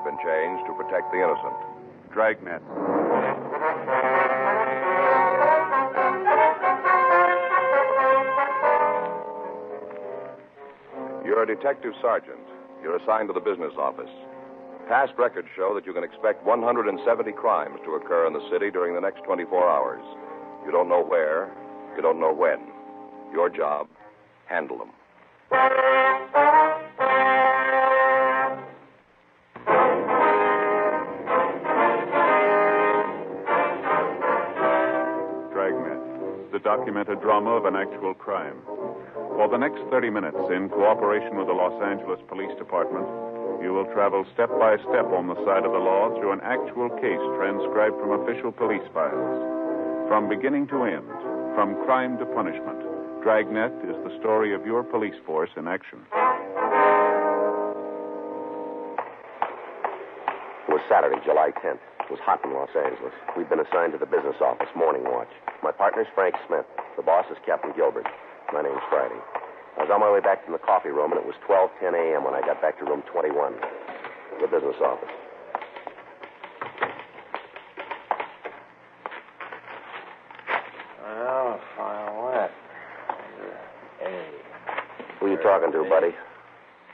have been changed to protect the innocent. Dragnet. You're a detective sergeant. You're assigned to the business office. Past records show that you can expect 170 crimes to occur in the city during the next 24 hours. You don't know where. You don't know when. Your job, handle them. Dragnet, the documented drama of an actual crime. For the next 30 minutes, in cooperation with the Los Angeles Police Department, you will travel step by step on the side of the law through an actual case transcribed from official police files. From beginning to end, from crime to punishment, Dragnet is the story of your police force in action. It was Saturday, July 10th. It was hot in Los Angeles. We'd been assigned to the business office, morning watch. My partner's Frank Smith. The boss is Captain Gilbert. My name's Friday. I was on my way back from the coffee room, and it was 12:10 a.m. when I got back to room 21, the business office. Well, file what? Who are you talking to, buddy?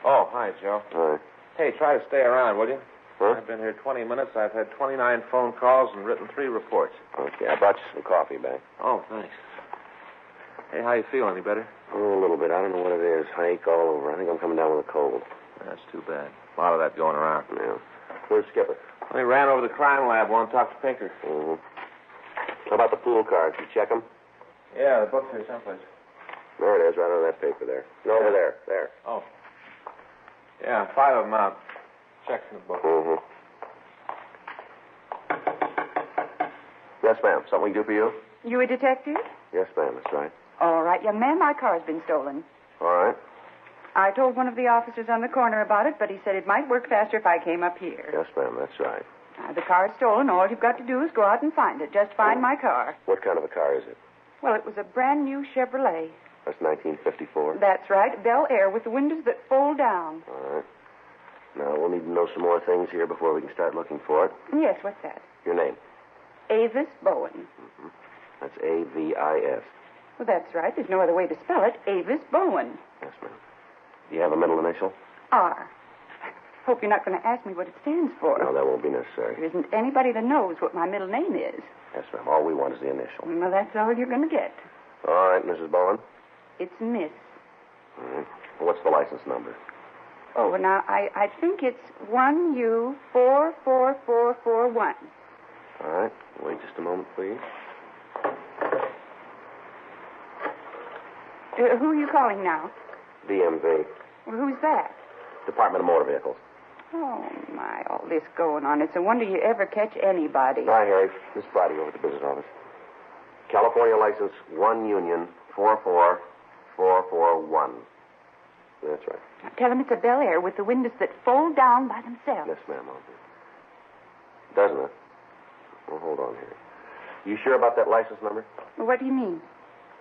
Oh, hi, Joe. Hi. Hey, try to stay around, will you? Huh? I've been here 20 minutes. I've had 29 phone calls and written 3 reports. Okay, I brought you some coffee back. Oh, thanks. Hey, how you feel? Any better? Oh, a little bit. I don't know what it is. I ache all over. I think I'm coming down with a cold. That's too bad. A lot of that going around. Yeah. Where's Skipper? Well, he ran over to the crime lab. Want to talk to Pinker. Mm-hmm. How about the pool cards? You check them? Yeah, the book's here someplace. There it is, right on that paper there. No, over there. There. Oh. Yeah, 5 of them out. Checks in the book. Mm-hmm. Yes, ma'am. Something we can do for you? You a detective? Yes, ma'am. That's right. All right, young man, my car's been stolen. All right. I told one of the officers on the corner about it, but he said it might work faster if I came up here. Yes, ma'am. That's right. The car's stolen. All you've got to do is go out and find it. Just find my car. What kind of a car is it? Well, it was a brand new Chevrolet. That's 1954? That's right. Bel Air with the windows that fold down. All right. Now, we'll need to know some more things here before we can start looking for it. Yes, what's that? Your name? Avis Bowen. Mm-hmm. That's A-V-I-S. Well, that's right. There's no other way to spell it. Avis Bowen. Yes, ma'am. Do you have a middle initial? R. Hope you're not going to ask me what it stands for. No, that won't be necessary. There isn't anybody that knows what my middle name is. Yes, ma'am. All we want is the initial. Well, that's all you're going to get. All right, Mrs. Bowen. It's Miss. All right. What's the license number? Oh, well, now, I think it's 1U44441. All right. Wait just a moment, please. Who are you calling now? DMV. Well, who's that? Department of Motor Vehicles. Oh, my, all this going on. It's a wonder you ever catch anybody. Hi, Harry. This is Friday over at the business office. California license 1 Union 44441. That's right. Now, tell him it's a Bel Air with the windows that fold down by themselves. Yes, ma'am. I'll do. Doesn't it? Well, hold on here. You sure about that license number? Well, what do you mean?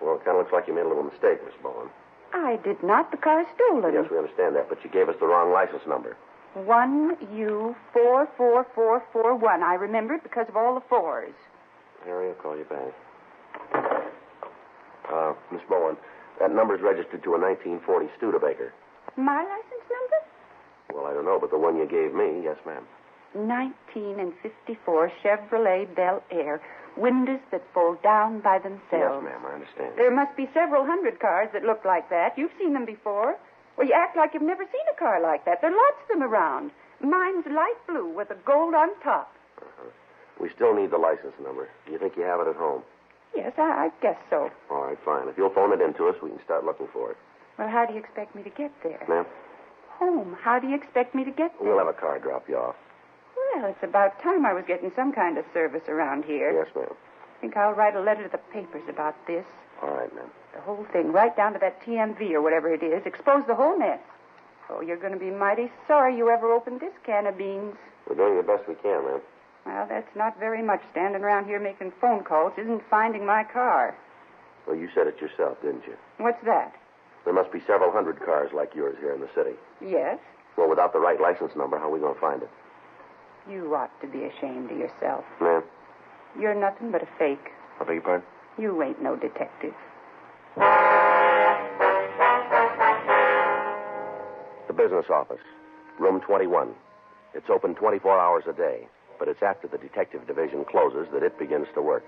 Well, it kind of looks like you made a little mistake, Miss Bowen. I did not. The car's stolen. Yes, we understand that, but you gave us the wrong license number. 1U44441. I remember it because of all the fours. Harry, I'll call you back. Miss Bowen, that number's registered to a 1940 Studebaker. My license number? Well, I don't know, but the one you gave me, yes, ma'am. 1954 Chevrolet Bel Air. Windows that fold down by themselves. Yes, ma'am, I understand. There must be several hundred cars that look like that. You've seen them before. Well, you act like you've never seen a car like that. There are lots of them around. Mine's light blue with a gold on top. Uh-huh. We still need the license number. Do you think you have it at home? Yes, I guess so. All right, fine. If you'll phone it in to us, we can start looking for it. Well, how do you expect me to get there? Ma'am? Home. How do you expect me to get there? We'll have a car drop you off. Well, it's about time I was getting some kind of service around here. Yes, ma'am. I think I'll write a letter to the papers about this. All right, ma'am. The whole thing, right down to that TMV or whatever it is. Expose the whole mess. Oh, you're going to be mighty sorry you ever opened this can of beans. We're doing the best we can, ma'am. Well, that's not very much. Standing around here making phone calls isn't finding my car. Well, you said it yourself, didn't you? What's that? There must be several hundred cars like yours here in the city. Yes. Well, without the right license number, how are we going to find it? You ought to be ashamed of yourself. Ma'am? You're nothing but a fake. I beg your pardon? You ain't no detective. The business office, room 21. It's open 24 hours a day, but it's after the detective division closes that it begins to work.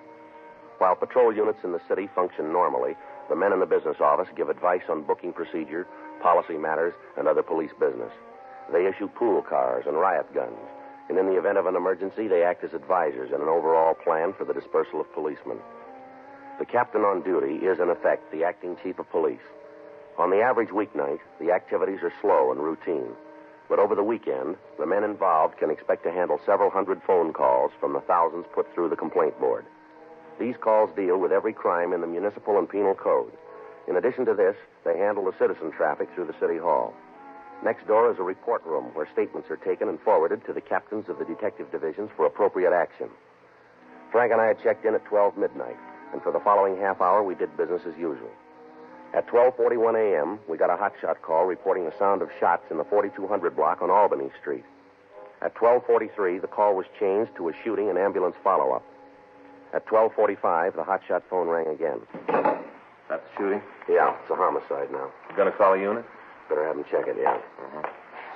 While patrol units in the city function normally, the men in the business office give advice on booking procedure, policy matters, and other police business. They issue pool cars and riot guns, and in the event of an emergency, they act as advisors in an overall plan for the dispersal of policemen. The captain on duty is, in effect, the acting chief of police. On the average weeknight, the activities are slow and routine. But over the weekend, the men involved can expect to handle several hundred phone calls from the thousands put through the complaint board. These calls deal with every crime in the municipal and penal code. In addition to this, they handle the citizen traffic through the city hall. Next door is a report room where statements are taken and forwarded to the captains of the detective divisions for appropriate action. Frank and I had checked in at 12 midnight, and for the following half hour, we did business as usual. At 12:41 a.m., we got a hotshot call reporting the sound of shots in the 4200 block on Albany Street. At 12:43, the call was changed to a shooting and ambulance follow-up. At 12:45, the hotshot phone rang again. That's the shooting? Yeah, it's a homicide now. You gonna call a unit? Better have them check it, yeah.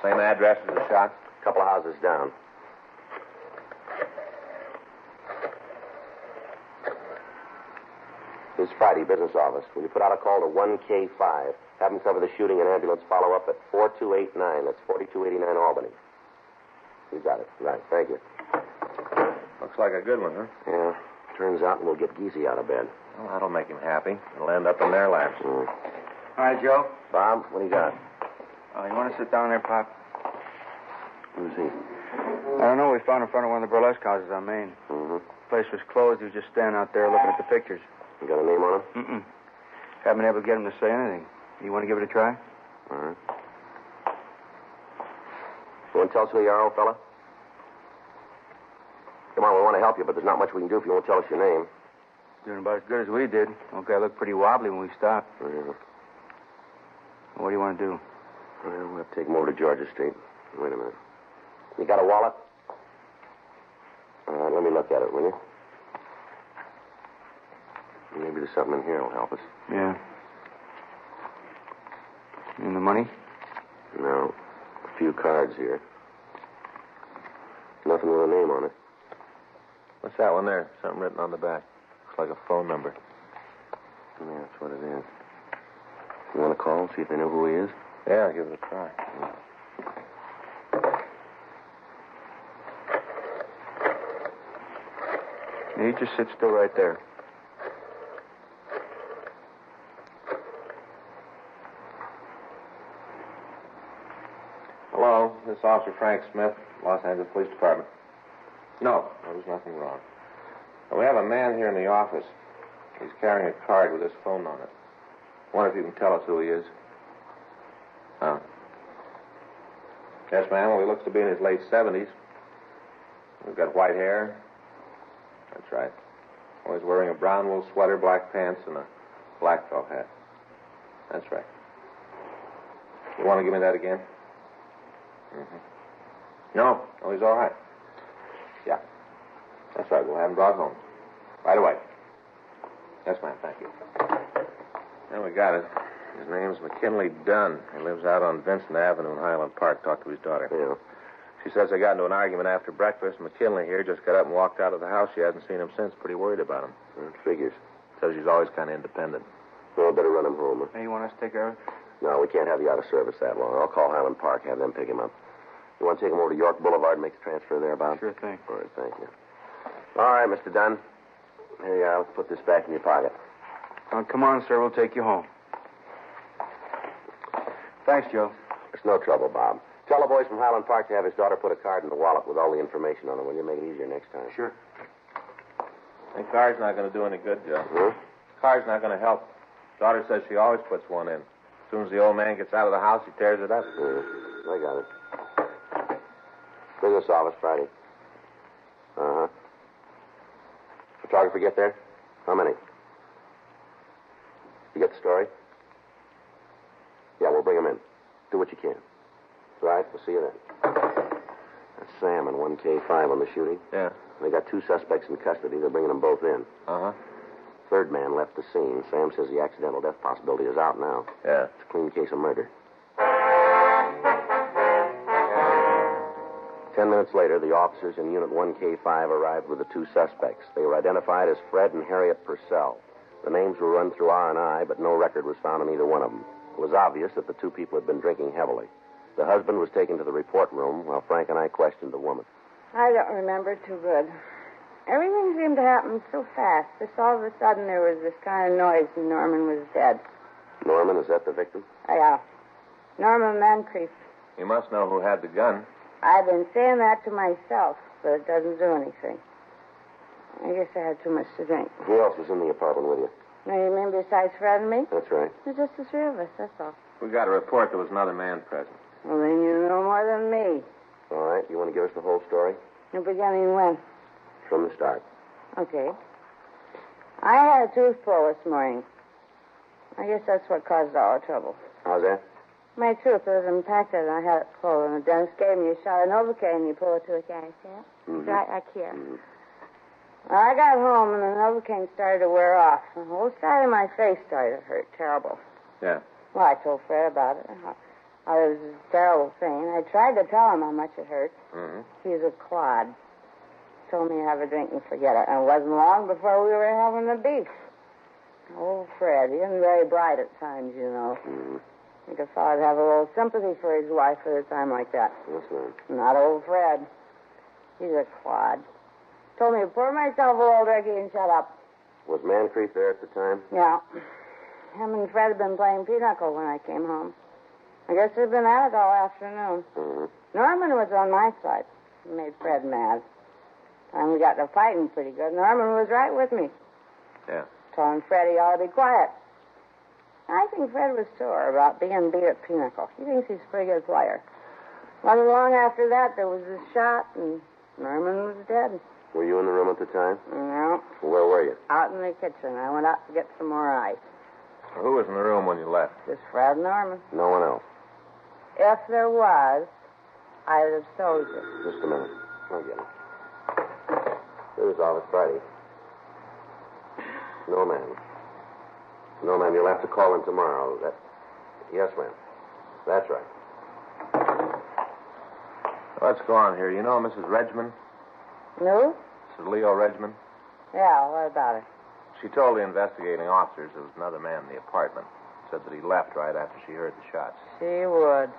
Same address as the shots? A couple of houses down. This is Friday, business office. Will you put out a call to 1K5? Have them cover the shooting and ambulance follow-up at 4289. That's 4289 Albany. You got it. Right, thank you. Looks like a good one, huh? Yeah, turns out we'll get Geezy out of bed. Well, that'll make him happy. He'll end up in their laps. Mm. All right, Joe. Bob, what do you got? You want to sit down there, Pop? Who's he? I don't know. We found in front of one of the burlesque houses on Main. Mm-hmm. The place was closed. He was just standing out there looking at the pictures. You got a name on him? Mm-mm. Haven't been able to get him to say anything. You want to give it a try? All right. You want to tell us who you are, old fella? Come on, we want to help you, but there's not much we can do if you won't tell us your name. Doing about as good as we did. Okay, I looked pretty wobbly when we stopped. Yeah. What do you want to do? Well, we'll have to take him over to Georgia Street. Wait a minute. You got a wallet? All right, let me look at it, will you? Maybe there's something in here that'll help us. Yeah. And the money? No. A few cards here. Nothing with a name on it. What's that one there? Something written on the back. Looks like a phone number. Yeah, that's what it is. You want to call and see if they know who he is? Yeah, give it a try. Yeah, you just sit still right there. Hello, this is Officer Frank Smith, Los Angeles Police Department. No, there was nothing wrong. We have a man here in the office. He's carrying a card with his phone on it. Wonder if you can tell us who he is. Oh. Yes, ma'am. Well, he looks to be in his late 70s. We've got white hair. That's right. Well, he's wearing a brown wool sweater, black pants, and a black felt hat. That's right. You want to give me that again? Mm-hmm. No, he's all right. Yeah. That's right. We'll have him brought home. Right away. Yes, ma'am. Thank you. Yeah, we got it. His name's McKinley Dunn. He lives out on Vincent Avenue in Highland Park. Talked to his daughter. Yeah. She says they got into an argument after breakfast. McKinley here just got up and walked out of the house. She hasn't seen him since. Pretty worried about him. Figures. Says he's always kind of independent. Well, better run him home. Huh? Hey, you want us to take care of it? No, we can't have you out of service that long. I'll call Highland Park, have them pick him up. You want to take him over to York Boulevard and make the transfer there, Bob? Sure thing. All right, thank you. All right, Mr. Dunn. Here you are. Let's put this back in your pocket. Come on, sir. We'll take you home. Thanks, Joe. It's no trouble, Bob. Tell the boys from Highland Park to have his daughter put a card in the wallet with all the information on it. Will you make it easier next time? Sure. The card's not going to do any good, Joe. Huh? Card's not going to help. Daughter says she always puts one in. As soon as the old man gets out of the house, he tears it up. I got it. Business office, Friday. Uh-huh. Photographer get there? How many? You get the story? Yeah, we'll bring him in. Do what you can. Right, we'll see you then. That's Sam and 1K5 on the shooting. Yeah. They got 2 suspects in custody. They're bringing them both in. Uh-huh. Third man left the scene. Sam says the accidental death possibility is out now. Yeah. It's a clean case of murder. 10 minutes later, the officers in Unit 1K5 arrived with the 2 suspects. They were identified as Fred and Harriet Purcell. The names were run through R&I, but no record was found on either one of them. It was obvious that the 2 people had been drinking heavily. The husband was taken to the report room while Frank and I questioned the woman. I don't remember too good. Everything seemed to happen so fast. Just all of a sudden there was this kind of noise and Norman was dead. Norman, is that the victim? Yeah. Norman Moncrief. You must know who had the gun. I've been saying that to myself, but it doesn't do anything. I guess I had too much to drink. Who else was in the apartment with you? Now, you mean besides Fred and me? That's right. It's just the 3 of us, that's all. We got a report there was another man present. Well, then you know more than me. All right. You want to give us the whole story? The beginning when? From the start. Okay. I had a tooth pull this morning. I guess that's what caused all the trouble. How's that? My tooth was impacted, and I had it pulled, and the dentist gave me a shot of Novocaine, and you pull it to a can, see it? Mm-hmm. Right here. Mm-hmm. Well, I got home, and the Novocaine started to wear off. The whole side of my face started to hurt terrible. Yeah. Well, I told Fred about it. It was a terrible thing. I tried to tell him how much it hurt. Mm-hmm. He's a clod. Told me to have a drink and forget it. And it wasn't long before we were having the beef. Oh, Fred, he isn't very bright at times, you know. Mm-hmm. I think a fella'd have a little sympathy for his wife at a time like that. That's right. Not old Fred. He's a clod. Told me to pour myself a little Ricky and shut up. Was Moncrief there at the time? Yeah. Him and Fred had been playing pinochle when I came home. I guess they'd been at it all afternoon. Mm-hmm. Norman was on my side. He made Fred mad. And we got to fighting pretty good. Norman was right with me. Yeah. Telling Fred he ought to be quiet. I think Fred was sore about being beat at pinochle. He thinks he's a pretty good player. Not long after that, there was a shot, and Norman was dead. Were you in the room at the time? No. Where were you? Out in the kitchen. I went out to get some more ice. Who was in the room when you left? Just Fred and Norman. No one else. If there was, I'd have told you. Just a minute. I'll get it. Here's Office Friday. No, ma'am. No, ma'am. You'll have to call in tomorrow. Yes, ma'am. That's right. What's going on here? You know Mrs. Regman? No? Mrs. Leo Regman? Yeah, what about her? She told the investigating officers there was another man in the apartment. Said that he left right after she heard the shots. She would.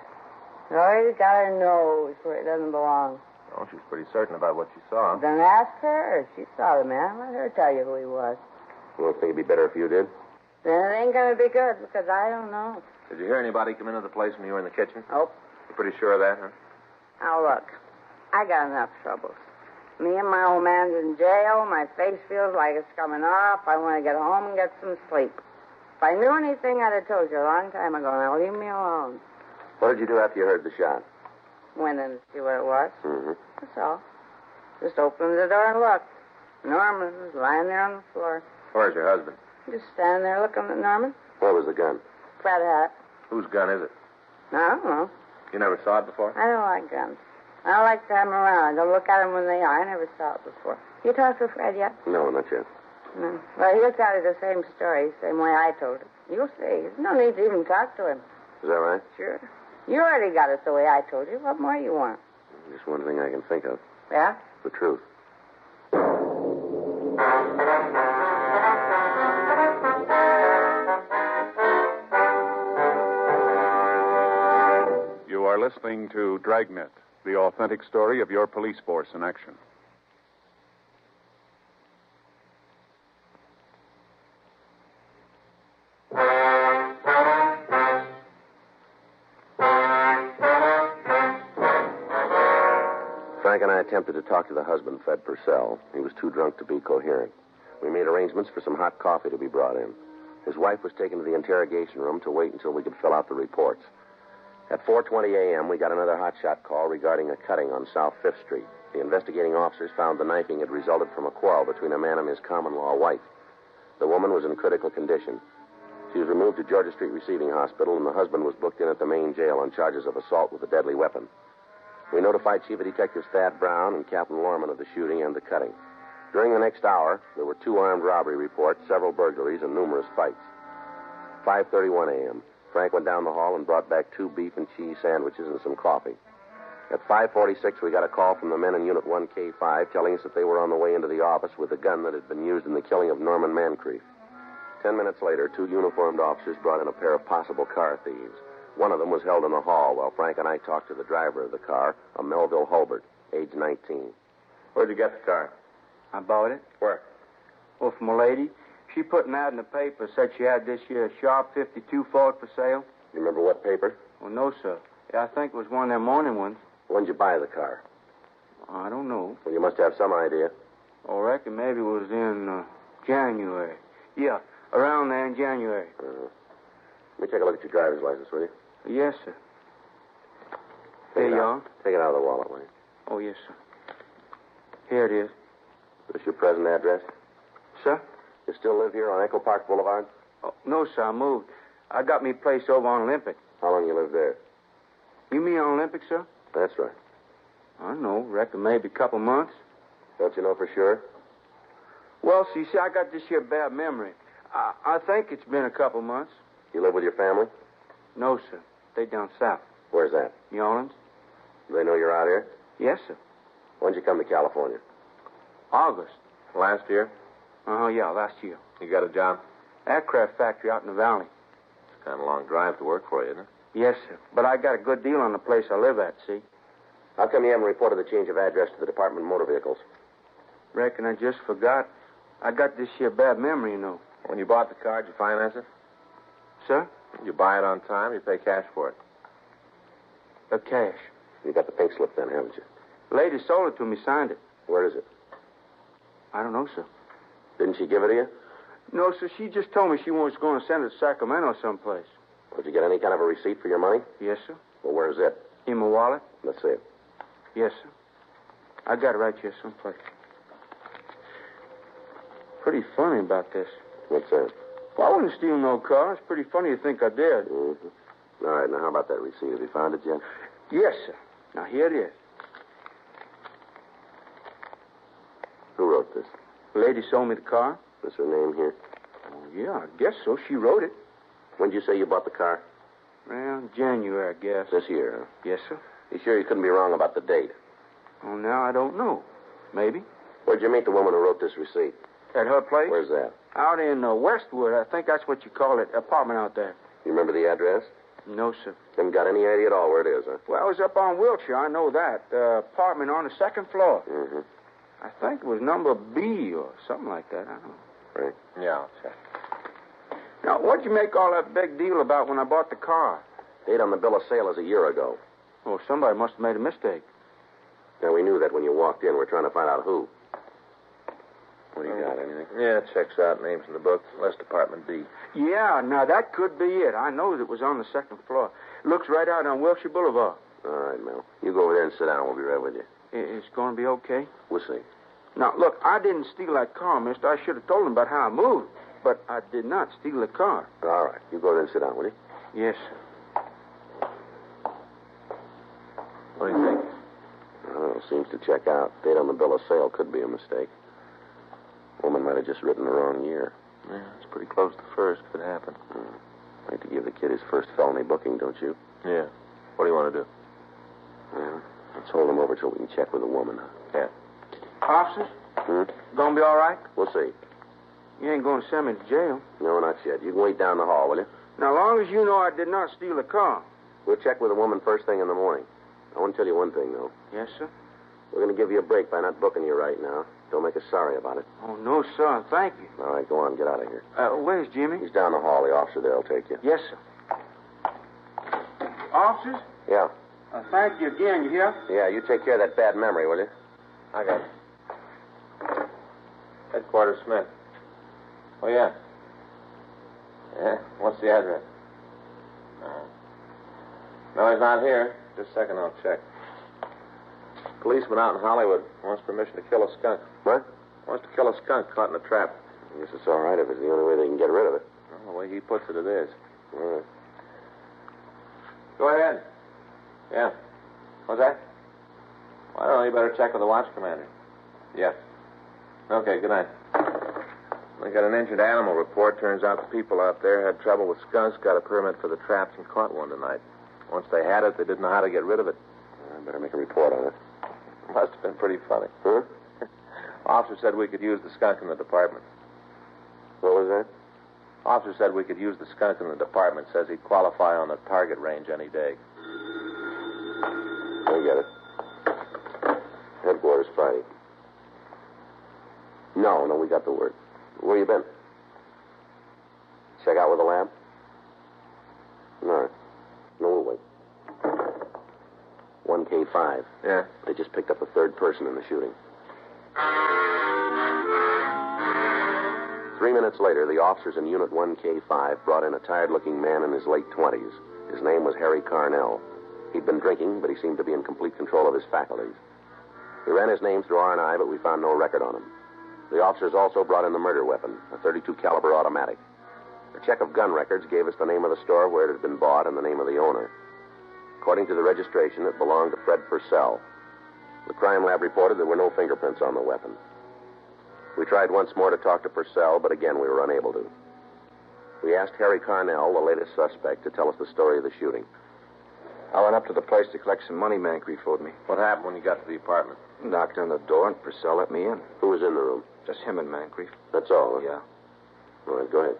Always got her nose where it doesn't belong. Oh, she's pretty certain about what she saw. Then ask her. She saw the man. Let her tell you who he was. You don't think it'd be better if you did? Then it ain't going to be good because I don't know. Did you hear anybody come into the place when you were in the kitchen? Nope. You're pretty sure of that, huh? Now, look. I got enough troubles. Me and my old man's in jail. My face feels like it's coming off. I want to get home and get some sleep. If I knew anything, I'd have told you a long time ago. Now, leave me alone. What did you do after you heard the shot? Went in to see what it was. Mm-hmm. That's all. Just opened the door and looked. Norman was lying there on the floor. Where's your husband? Just standing there looking at Norman. Where was the gun? Fred had it. Whose gun is it? I don't know. You never saw it before? I don't like guns. I don't like to have them around. I don't look at them when they are. I never saw it before. You talked to Fred yet? No, not yet. No. Well, he'll tell you the same story, same way I told it. You'll see. There's no need to even talk to him. Is that right? Sure. You already got it the way I told you. What more you want? Just one thing I can think of. Yeah? The truth. You are listening to Dragnet, the authentic story of your police force in action. Frank and I attempted to talk to the husband, Fred Purcell. He was too drunk to be coherent. We made arrangements for some hot coffee to be brought in. His wife was taken to the interrogation room to wait until we could fill out the reports. At 4:20 a.m., we got another hotshot call regarding a cutting on South 5th Street. The investigating officers found the knifing had resulted from a quarrel between a man and his common-law wife. The woman was in critical condition. She was removed to Georgia Street Receiving Hospital, and the husband was booked in at the main jail on charges of assault with a deadly weapon. We notified Chief of Detectives Thad Brown and Captain Lorman of the shooting and the cutting. During the next hour, there were 2 armed robbery reports, several burglaries, and numerous fights. 5:31 a.m., Frank went down the hall and brought back 2 beef and cheese sandwiches and some coffee. At 5:46, we got a call from the men in Unit 1K5 telling us that they were on the way into the office with the gun that had been used in the killing of Norman Moncrief. 10 minutes later, 2 uniformed officers brought in a pair of possible car thieves. One of them was held in the hall while Frank and I talked to the driver of the car, a Melville Hulbert, age 19. Where'd you get the car? I bought it. Where? Well, from a lady. She put an ad in the paper, said she had this year Sharp 52 Ford for sale. You remember what paper? Well, no, sir. Yeah, I think it was one of them morning ones. When'd you buy the car? I don't know. Well, you must have some idea. I reckon maybe it was in January. Yeah, around there in January. Let me take a look at your driver's license, will you? Yes, sir. Take Here you are. Take it out of the wallet, will you? Oh, yes, sir. Here it is. This your present address? Sir? You still live here on Echo Park Boulevard? Oh, no, sir, I moved. I got me place over on Olympic. How long you lived there? You mean on Olympic, sir? That's right. I don't know. Reckon maybe a couple months. Don't you know for sure? Well, see, I got this here bad memory. I think it's been a couple months. You live with your family? No, sir. They down south. Where's that? New Orleans? Do they know you're out here? Yes, sir. When'd you come to California? August. Last year? Yeah, last year. You got a job? Aircraft factory out in the valley. It's kind of a long drive to work for you, isn't it? Yes, sir. But I got a good deal on the place I live at, see? How come you haven't reported the change of address to the Department of Motor Vehicles? Reckon I just forgot. I got this here bad memory, you know. When you bought the car, did you finance it? Sir? You buy it on time, you pay cash for it. Cash. You got the pink slip then, haven't you? Lady sold it to me, signed it. Where is it? I don't know, sir. Didn't she give it to you? No, sir. She just told me she was going to send it to Sacramento someplace. Did you get any kind of a receipt for your money? Yes, sir. Well, where's it? In my wallet? Let's see it. Yes, sir. I got it right here someplace. Pretty funny about this. What's that? Well, I wouldn't steal no car. It's pretty funny to think I did. Mm-hmm. All right, now how about that receipt? Have you found it yet? Yes, sir. Now, here it is. Who wrote this? The lady sold me the car. Is her name here? Oh, yeah, I guess so. She wrote it. When'd you say you bought the car? Well, January, I guess. This year, huh? Yes, sir. You sure you couldn't be wrong about the date? Oh, now I don't know. Maybe. Where'd you meet the woman who wrote this receipt? At her place? Where's that? Out in Westwood. I think that's what you call it. Apartment out there. You remember the address? No, sir. Haven't got any idea at all where it is, huh? Well, I was up on Wilshire. I know that. Apartment on the second floor. Mm-hmm. I think it was number B or something like that. I don't know. Right. Yeah, I'll check. Now, what'd you make all that big deal about when I bought the car? Date on the bill of sale is a year ago. Oh, somebody must have made a mistake. Now, we knew that when you walked in. We're trying to find out who. What do you got, anything? Yeah, it checks out. Names in the book. West Department B. Yeah, now that could be it. I know it was on the second floor. Looks right out on Wilshire Boulevard. All right, Mel. You go over there and sit down. We'll be right with you. It's going to be okay? We'll see. Now, look, I didn't steal that car, mister. I should have told him about how I moved. But I did not steal the car. All right. You go over there and sit down, will you? Yes, sir. What do you think? I don't know. Seems to check out. Date on the bill of sale could be a mistake. Woman might have just written the wrong year. Yeah, it's pretty close to first. Could happen. Like to give the kid his first felony booking, don't you? Yeah. What do you want to do? Well, let's hold him over till we can check with the woman. Yeah. Officers? Gonna be all right? We'll see. You ain't gonna send me to jail. No, not yet. You can wait down the hall, will you? Now, as long as you know I did not steal the car. We'll check with the woman first thing in the morning. I want to tell you one thing, though. Yes, sir? We're going to give you a break by not booking you right now. Don't make us sorry about it. Oh, no, sir. Thank you. All right, go on. Get out of here. Where's Jimmy? He's down the hall. The officer there will take you. Yes, sir. Officers? Yeah. Thank you again. You hear? Yeah, you take care of that bad memory, will you? I got it. Headquarters Smith. Oh, yeah. Yeah? What's the address? No, he's not here. Just a second, I'll check. Policeman out in Hollywood wants permission to kill a skunk. What? Wants to kill a skunk caught in a trap. I guess it's all right if it's the only way they can get rid of it. Well, the way he puts it, it is. All right. Go ahead. Yeah. What's that? I don't know. You better check with the watch commander. Yes. Okay, good night. We got an injured animal report. Turns out the people out there had trouble with skunks, got a permit for the traps, and caught one tonight. Once they had it, they didn't know how to get rid of it. I better make a report on it. Must have been pretty funny. Huh? Officer said we could use the skunk in the department. What was that? Officer said we could use the skunk in the department. Says he'd qualify on the target range any day. I get it. Headquarters Friday. No, we got the word. Where you been? Check out with the lab? No, we'll wait. 1K5. Yeah. They just picked up a third person in the shooting. 3 minutes later, the officers in Unit 1K5 brought in a tired-looking man in his late 20s. His name was Harry Carnell. He'd been drinking, but he seemed to be in complete control of his faculties. We ran his name through R&I, but we found no record on him. The officers also brought in the murder weapon, a .32 caliber automatic. A check of gun records gave us the name of the store where it had been bought and the name of the owner. According to the registration, it belonged to Fred Purcell. The crime lab reported there were no fingerprints on the weapon. We tried once more to talk to Purcell, but again we were unable to. We asked Harry Carnell, the latest suspect, to tell us the story of the shooting. I went up to the place to collect some money Mancrief owed me. What happened when you got to the apartment? Knocked on the door and Purcell let me in. Who was in the room? Just him and Mancrief. That's all, huh? Yeah. All right, go ahead.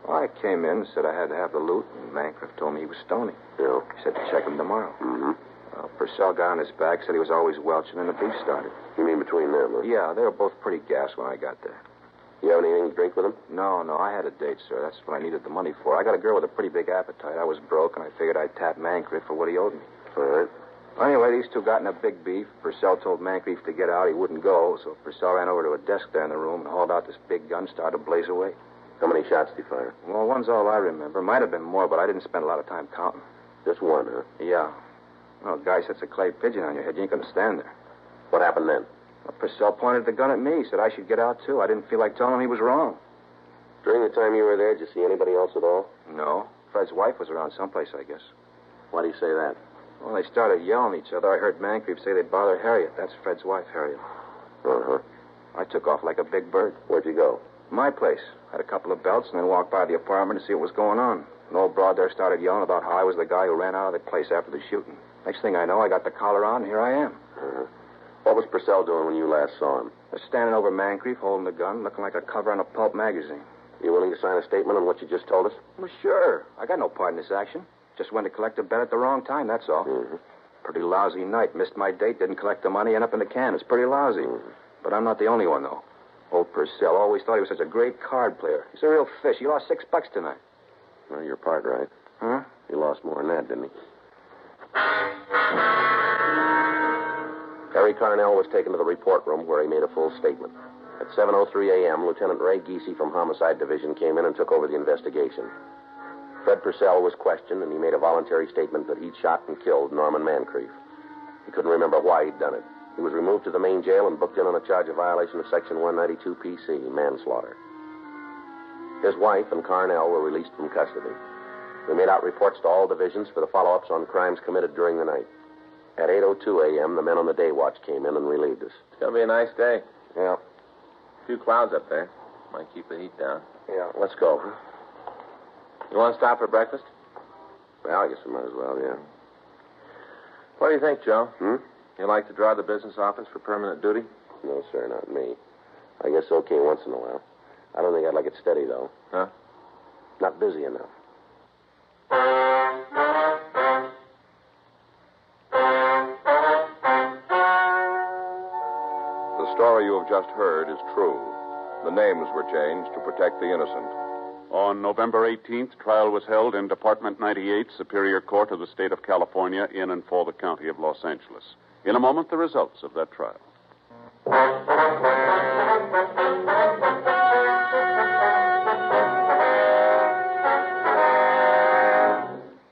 Well, I came in and said I had to have the loot, and Mancrief told me he was stony. Yeah. He said to check him tomorrow. Mm-hmm. Purcell got on his back, said he was always welching, and the beef started. You mean between them, huh? Yeah, they were both pretty gassed when I got there. You have anything to drink with them? No, I had a date, sir. That's what I needed the money for. I got a girl with a pretty big appetite. I was broke, and I figured I'd tap Mancrief for what he owed me. All right. Anyway, these two got in a big beef. Purcell told Mancrief to get out. He wouldn't go, so Purcell ran over to a desk there in the room and hauled out this big gun, started to blaze away. How many shots did he fire? Well, one's all I remember. Might have been more, but I didn't spend a lot of time counting. Just one, huh? Yeah. Well, a guy sets a clay pigeon on your head. You ain't going to stand there. What happened then? Well, Purcell pointed the gun at me. Said I should get out, too. I didn't feel like telling him he was wrong. During the time you were there, did you see anybody else at all? No. Fred's wife was around someplace, I guess. Why do you say that? Well, they started yelling at each other. I heard Mancrief say they'd bother Harriet. That's Fred's wife, Harriet. Uh-huh. I took off like a big bird. Where'd you go? My place. Had a couple of belts and then walked by the apartment to see what was going on. An old broad there started yelling about how I was the guy who ran out of the place after the shooting. Next thing I know, I got the collar on, and here I am. Uh-huh. What was Purcell doing when you last saw him? Just standing over Mancrief, holding the gun, looking like a cover on a pulp magazine. You willing to sign a statement on what you just told us? Well, sure. I got no part in this action. Just went to collect a bet at the wrong time, that's all. Mm-hmm. Pretty lousy night. Missed my date, didn't collect the money, end up in the can. It's pretty lousy. Mm-hmm. But I'm not the only one, though. Old Purcell always thought he was such a great card player. He's a real fish. He lost $6 tonight. Well, you're part right. Huh? He lost more than that, didn't he? Harry Carnell was taken to the report room where he made a full statement. At 7:03 a.m., Lieutenant Ray Giese from Homicide Division came in and took over the investigation. Fred Purcell was questioned, and he made a voluntary statement that he'd shot and killed Norman Mancrief. He couldn't remember why he'd done it. He was removed to the main jail and booked in on a charge of violation of Section 192 PC, manslaughter. His wife and Carnell were released from custody. We made out reports to all divisions for the follow-ups on crimes committed during the night. At 8:02 a.m., the men on the day watch came in and relieved us. It's going to be a nice day. Yeah. A few clouds up there. Might keep the heat down. Yeah, let's go. You want to stop for breakfast? Well, I guess we might as well, yeah. What do you think, Joe? Hmm? You like to draw the business office for permanent duty? No, sir, not me. I guess okay once in a while. I don't think I'd like it steady, though. Huh? Not busy enough. The story you have just heard is true. The names were changed to protect the innocent. On November 18th, trial was held in Department 98, Superior Court of the State of California, in and for the County of Los Angeles. In a moment, the results of that trial.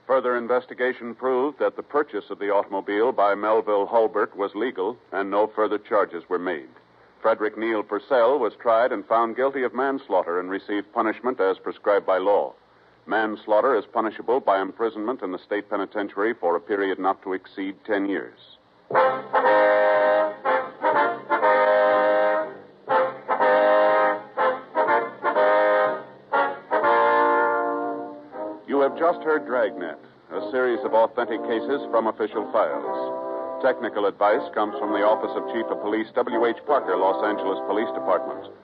Further investigation proved that the purchase of the automobile by Melville Hulbert was legal, and no further charges were made. Frederick Neal Purcell was tried and found guilty of manslaughter and received punishment as prescribed by law. Manslaughter is punishable by imprisonment in the state penitentiary for a period not to exceed 10 years. You have just heard Dragnet, a series of authentic cases from official files. Technical advice comes from the Office of Chief of Police W.H. Parker, Los Angeles Police Department.